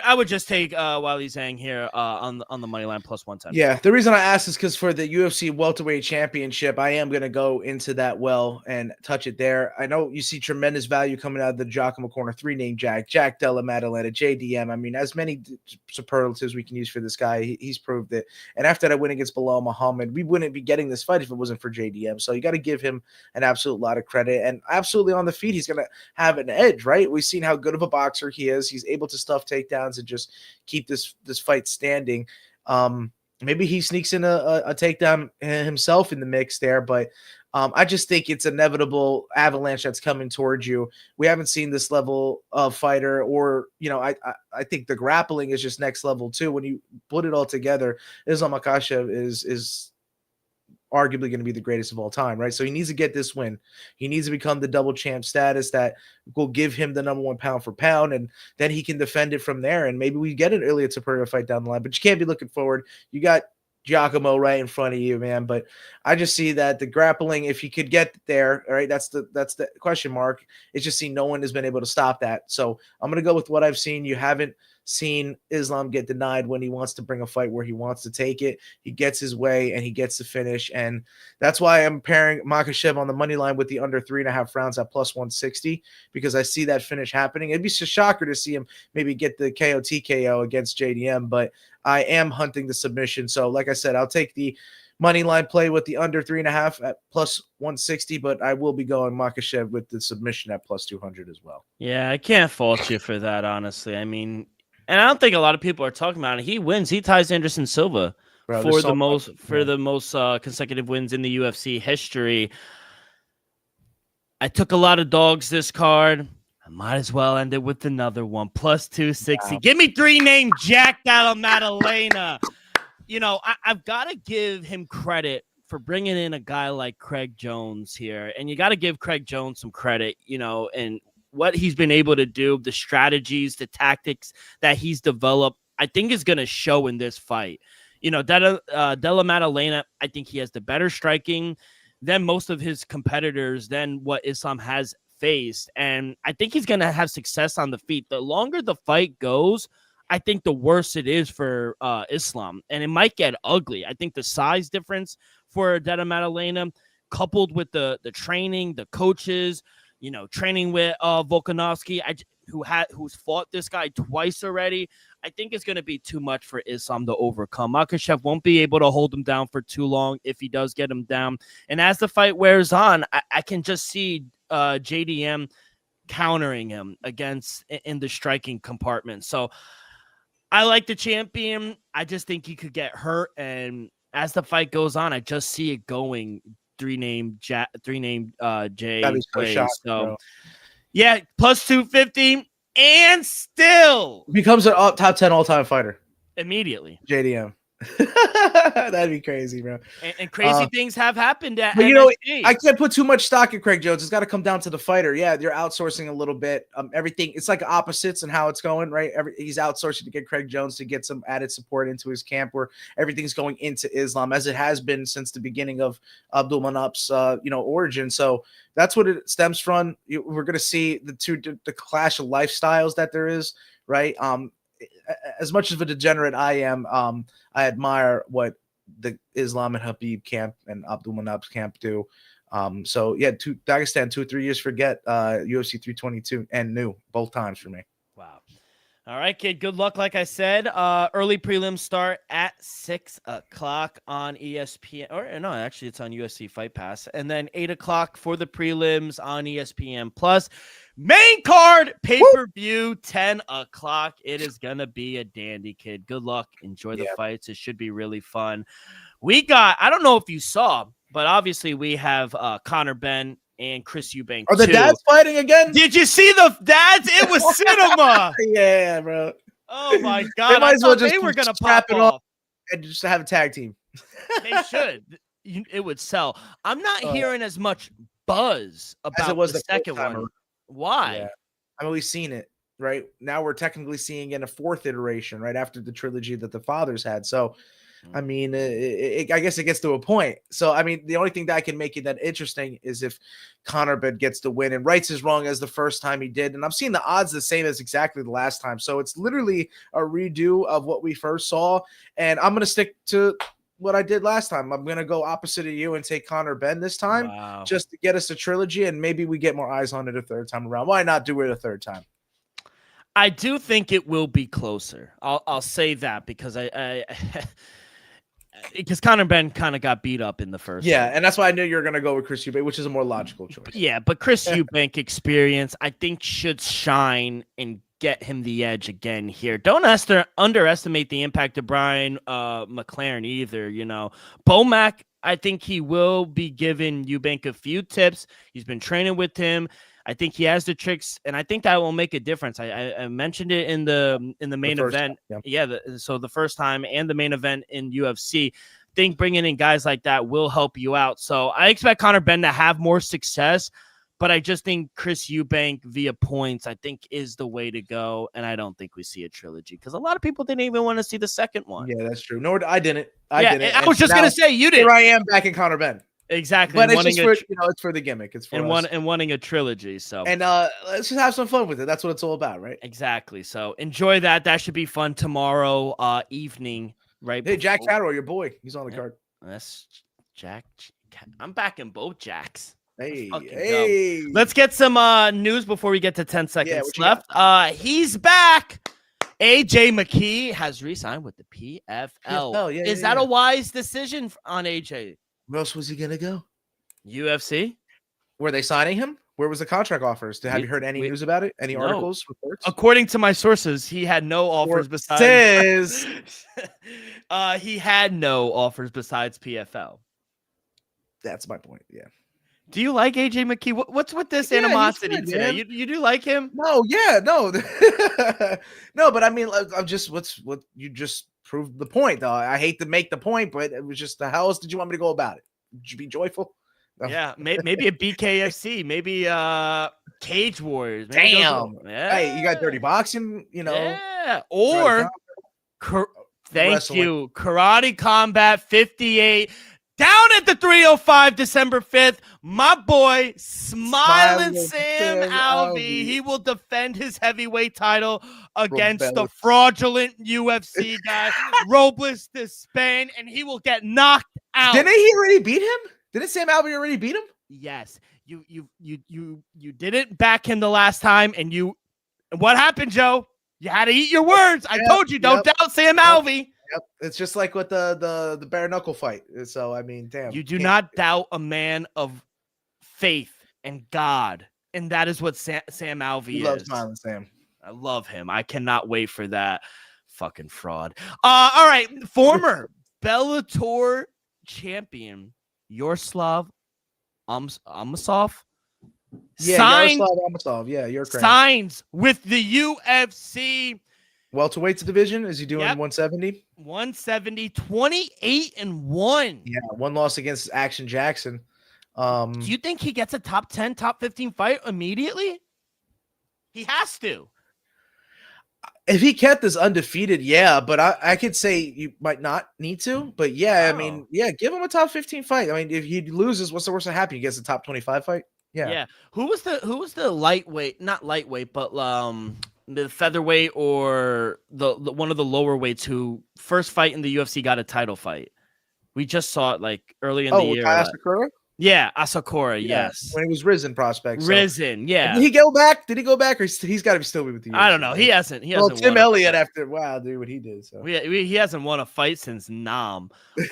I would just take Weili Zhang here on the money line plus 110. Yeah, the reason I asked is because for the UFC welterweight championship, I am going to go into that well and touch it there. I know you see tremendous value coming out of the Giacomo corner, 3 name Jack Della Maddalena, JDM. I mean, as many superlatives we can use for this guy, he's proved it. And after that win against Bilal Muhammad, we wouldn't be getting this fight if it wasn't for JDM. So you got to give him an absolute lot of credit, and absolutely on the feet, he's going to have an edge, right? We've seen how good of a boxer he is. He's able to stuff takedowns and just keep this fight standing. Maybe he sneaks in a takedown himself in the mix there, but I just think it's inevitable avalanche that's coming towards you. We haven't seen this level of fighter, or I think the grappling is just next level too. When you put it all together, Islam Makhachev is arguably going to be the greatest of all time, right? So he needs to get this win. He needs to become the double champ status that will give him the number one pound for pound, and then he can defend it from there. And maybe we get an Ilya Topuria fight down the line, but you can't be looking forward. You got Giacomo right in front of you, man. But I just see that the grappling, if he could get there, all right, that's the question mark. It's just no one has been able to stop that. So I'm going to go with what I've seen. You haven't seen Islam get denied when he wants to bring a fight where he wants to take it. He gets his way and he gets the finish. And that's why I'm pairing Makhachev on the money line with the under 3.5 rounds at plus 160, because I see that finish happening. It'd be a shocker to see him maybe get the KO TKO against JDM, but I am hunting the submission. So like I said, I'll take the money line play with the under 3.5 at plus 160, but I will be going Makhachev with the submission at plus 200 as well. Yeah, I can't fault you for that, honestly. I mean, and I don't think a lot of people are talking about it. He wins. He ties Anderson Silva for the most consecutive wins in the UFC history. I took a lot of dogs this card. I might as well end it with another one. Plus 260. Wow. Give me 3-name Jack Della Maddalena. You know, I've got to give him credit for bringing in a guy like Craig Jones here. And you got to give Craig Jones some credit, you know, and what he's been able to do, the strategies, the tactics that he's developed, I think is going to show in this fight. You know, Della Maddalena, I think he has the better striking than most of his competitors, than what Islam has faced. And I think he's going to have success on the feet. The longer the fight goes, I think the worse it is for Islam. And it might get ugly. I think the size difference for Della Maddalena, coupled with the training, the coaches, you know, training with Volkanovski, who's fought this guy twice already, I think it's going to be too much for Islam to overcome. Makhachev won't be able to hold him down for too long if he does get him down. And as the fight wears on, I can just see JDM countering him in the striking compartment. So I like the champion. I just think he could get hurt. And as the fight goes on, I just see it going three-name Jay. So, yeah, plus 250, and still becomes a top 10 all-time fighter immediately. JDM. That'd be crazy, bro. And crazy things have happened at but MSG. You know, I can't put too much stock in Craig Jones. It's got to come down to the fighter. Yeah, they're outsourcing a little bit. Everything, it's like opposites and how it's going, right? He's outsourcing to get Craig Jones to get some added support into his camp, where everything's going into Islam, as it has been since the beginning of Abdulmanap's origin. So that's what it stems from. We're going to see the clash of lifestyles that there is, right? As much of a degenerate I am, I admire what the Islam and Habib camp and Abdulmanap's camp do. So yeah, Dagestan 2-3 years forget UFC 322 and new both times for me. Wow. All right, kid. Good luck. Like I said, early prelims start at 6 o'clock on ESPN. Or no, actually, it's on UFC Fight Pass. And then 8 o'clock for the prelims on ESPN Plus. Main card pay-per-view 10 o'clock. It is gonna be a dandy, kid. Good luck. Enjoy the fights. It should be really fun. I don't know if you saw, but obviously we have Conor Benn and Chris Eubank. Are the dads fighting again? Did you see the dads? It was cinema. Yeah, bro. Oh my god! They might as well just they were gonna pop it off and just have a tag team. They should. It would sell. I'm not hearing as much buzz about it was the second one. Why? Yeah. I mean, we've seen it right now. We're technically seeing in a fourth iteration, right after the trilogy that the fathers had. So, I mean, I guess it gets to a point. So, I mean, the only thing that can make it that interesting is if Conor Benn gets the win and rights as wrong as the first time he did. And I'm seeing the odds the same as exactly the last time. So it's literally a redo of what we first saw. And I'm going to stick to what I did last time. I'm going to go opposite of you and take Conor Benn this time, just to get us a trilogy, and maybe we get more eyes on it a third time around. Why not do it a third time? I do think it will be closer. I'll say that because because Conor Benn kind of got beat up in the first. Yeah, and that's why I knew you were going to go with Chris Eubank, which is a more logical choice. Yeah, but Chris Eubank experience, I think, should shine and get him the edge again here. Don't underestimate the impact of Brian McLaren either. You know, Bomac, I think he will be giving Eubank a few tips. He's been training with him. I think he has the tricks, and I think that will make a difference. I mentioned it in the main event. So the first time and the main event in UFC. I think bringing in guys like that will help you out. So I expect Conor Benn to have more success, but I just think Chris Eubank via points, I think, is the way to go. And I don't think we see a trilogy because a lot of people didn't even want to see the second one. Yeah, that's true. Nor I didn't. I didn't. I was just going to say you did. Here I am back in Conor Benn. Exactly. But it's just for, it's for the gimmick. It's for us. And wanting a trilogy. So let's just have some fun with it. That's what it's all about, right? Exactly. So enjoy that. That should be fun tomorrow evening, right? Hey, Jack Catterall, your boy. He's on the card. That's Jack. I'm backing both Jacks. Hey. Let's get some news before we get to 10 seconds left. He's back. AJ McKee has re-signed with the PFL. Is that a wise decision on AJ? Where else was he gonna go? UFC. Were they signing him? Where was the contract offers? Have you heard any news about it? Any articles, reports? According to my sources, he had no offers besides. He had no offers besides PFL. That's my point. Yeah. Do you like AJ McKee? What's with this animosity today? You do like him? No, no, no. But I mean, I'm just what you just proved the point, though. I hate to make the point, but it was just how else did you want me to go about it? Would you be joyful? No. Yeah, maybe a BKFC, maybe Cage Warriors. Damn. Hey, you got Dirty Boxing, Yeah. Or thank you, Karate Combat 58. Down at the 305 December 5th, my boy, Smiling Sam Alvey. He will defend his heavyweight title against the fraudulent UFC guy, Robles de Spain, and he will get knocked out. Didn't he already beat him? Didn't Sam Alvey already beat him? Yes. You didn't back him the last time, and what happened, Joe? You had to eat your words. I told you, don't doubt Sam Alvey. Yep, it's just like with the bare knuckle fight. So I mean, damn. You do not doubt a man of faith and God, and that is what Sam Alvey is. Love Smiling Sam. I love him. I cannot wait for that fucking fraud. All right, former Bellator champion Yaroslav Amosov. Yaroslav Amosov. Yeah, you're correct. Signs with the UFC. Welterweights division. Is he doing 170? 170, 28-1. Yeah, one loss against Action Jackson. Do you think he gets a top 10, top 15 fight immediately? He has to. If he kept this undefeated, yeah, but I could say you might not need to. But yeah, I mean, give him a top 15 fight. I mean, if he loses, what's the worst that happen? He gets a top 25 fight. Yeah. Who was the lightweight? Not lightweight, but the featherweight or the one of the lower weights who first fight in the UFC got a title fight. We just saw it like early in the year. Asakura? Yeah, Asakura, yes. When he was Risen prospect. Risen, yeah. Did he go back? Did he go back, or he's got to be still with the UFC? I don't know. He hasn't. Well, Tim Elliott after dude, what he did. So he hasn't won a fight since Nam. So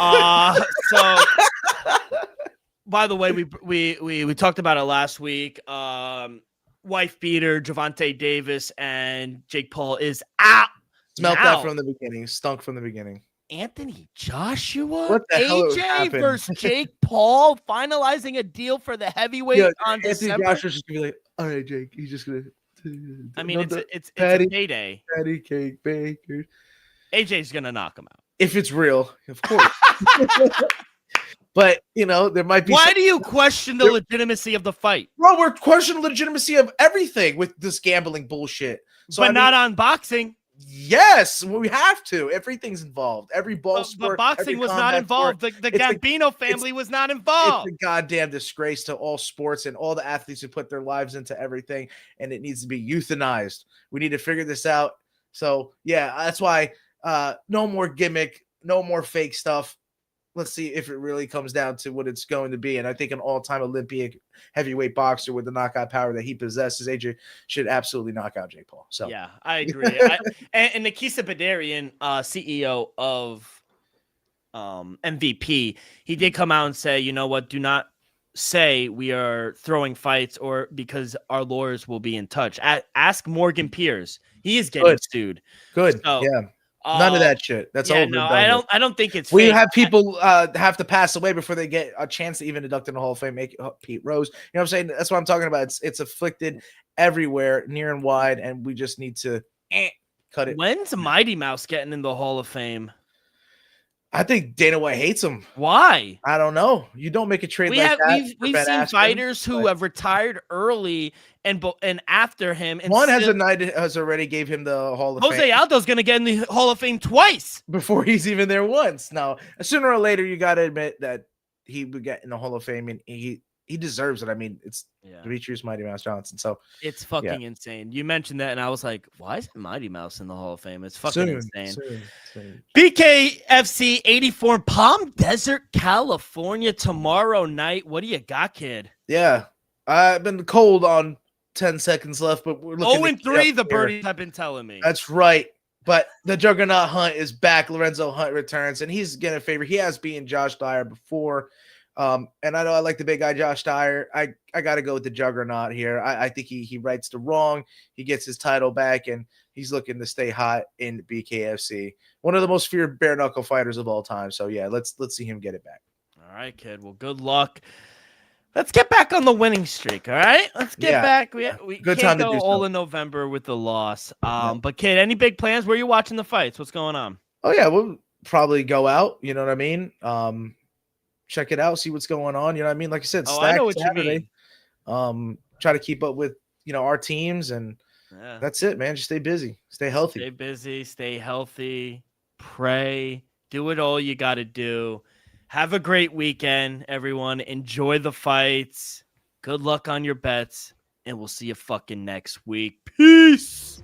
by the way, we talked about it last week. Wife beater Gervonta Davis and Jake Paul is out. Smelt that from the beginning. Stunk from the beginning. Anthony Joshua? What the hell AJ versus Jake Paul finalizing a deal for the heavyweight on December. Anthony Joshua's just gonna be like, all right, Jake, he's just gonna. I mean, it's a payday. Patty cake baker. AJ's gonna knock him out if it's real, of course. But there might be. Why do you question the legitimacy of the fight? Bro, we're questioning the legitimacy of everything with this gambling bullshit. So but not on boxing. Yes, we have to. Everything's involved. Every ball sport. But boxing was not involved. The Gambino family was not involved. It's a goddamn disgrace to all sports and all the athletes who put their lives into everything, and it needs to be euthanized. We need to figure this out. So, yeah, that's why no more gimmick, no more fake stuff. Let's see if it really comes down to what it's going to be. And I think an all-time Olympic heavyweight boxer with the knockout power that he possesses, AJ should absolutely knock out Jake Paul. So yeah, I agree. And Nikisa Badarian, CEO of MVP, he did come out and say, you know what, do not say we are throwing fights or because our lawyers will be in touch. Ask Morgan Pierce. He is getting sued. Good. So, yeah. None of that shit. That's all. No, I don't think it's. We have people have to pass away before they get a chance to even induct in the Hall of Fame. Make Pete Rose. You know what I'm saying? That's what I'm talking about. It's afflicted everywhere, near and wide, and we just need to cut it. When's Mighty Mouse getting in the Hall of Fame? I think Dana White hates him. Why? I don't know. You don't make a trade like that. We've Ben seen Askren, fighters who but have retired early and after him, and one still, has already gave him the Hall of Jose Fame Aldo's going to get in the Hall of Fame twice. before he's even there once. Now, sooner or later, you got to admit that he would get in the Hall of Fame, and he deserves it. I mean, it's Demetrius Mighty Mouse Johnson. So it's fucking insane. You mentioned that, and I was like, why is Mighty Mouse in the Hall of Fame? It's fucking insane. Soon. BKFC 84 Palm Desert, California tomorrow night. What do you got, kid? Yeah, I've been cold on 10 seconds left, but we're looking 0-3, the birdies have been telling me. That's right. But the Juggernaut Hunt is back. Lorenzo Hunt returns, and he's getting a favor. He has beaten Josh Dyer before. And I know I like the big guy, Josh Dyer. I got to go with the Juggernaut here. I think he rights the wrong. He gets his title back, and he's looking to stay hot in BKFC. One of the most feared bare knuckle fighters of all time. So yeah, let's see him get it back. All right, kid. Well, good luck. Let's get back on the winning streak. All right, let's get back. We good can't time to go do all so. in November with the loss. But kid, any big plans? Where are you watching the fights? What's going on? Oh yeah, we'll probably go out. You know what I mean? Check it out, see what's going on. You know what I mean? Like I said, I know what Saturday. you mean. Try to keep up with our teams, and that's it, man. Just stay busy, stay healthy. Stay busy, stay healthy, pray, do it all you got to do. Have a great weekend, everyone. Enjoy the fights. Good luck on your bets, and we'll see you fucking next week. Peace.